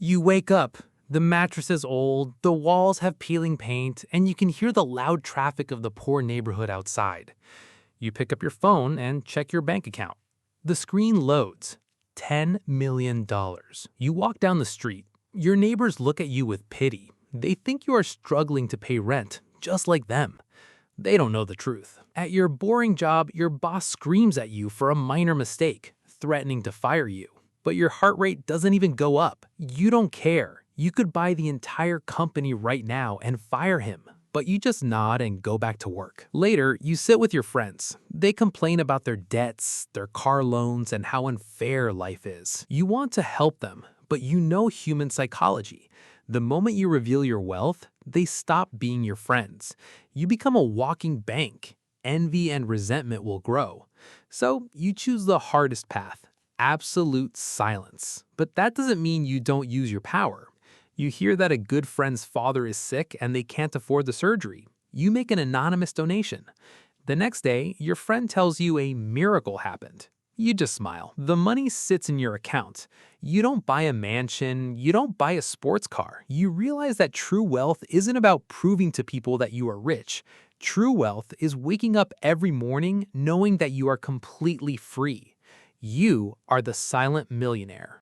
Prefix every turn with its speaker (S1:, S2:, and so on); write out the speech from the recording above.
S1: You wake up, the mattress is old, the walls have peeling paint, and you can hear the loud traffic of the poor neighborhood outside. You pick up your phone and check your bank account. The screen loads. $10 million. You walk down the street. Your neighbors look at you with pity. They think you are struggling to pay rent, just like them. They don't know the truth. At your boring job, your boss screams at you for a minor mistake, threatening to fire you. But your heart rate doesn't even go up. You don't care. You could buy the entire company right now and fire him. But you just nod and go back to work. Later, you sit with your friends. They complain about their debts, their car loans, and how unfair life is. You want to help them, but you know human psychology. The moment you reveal your wealth, they stop being your friends. You become a walking bank. Envy and resentment will grow. So you choose the hardest path, absolute silence. But that doesn't mean you don't use your power. You hear that a good friend's father is sick and they can't afford the surgery. You make an anonymous donation. The next day, your friend tells you a miracle happened. You just smile. The money sits in your account. You don't buy a mansion. You don't buy a sports car. You realize that true wealth isn't about proving to people that you are rich. True wealth is waking up every morning knowing that you are completely free. You are the silent millionaire.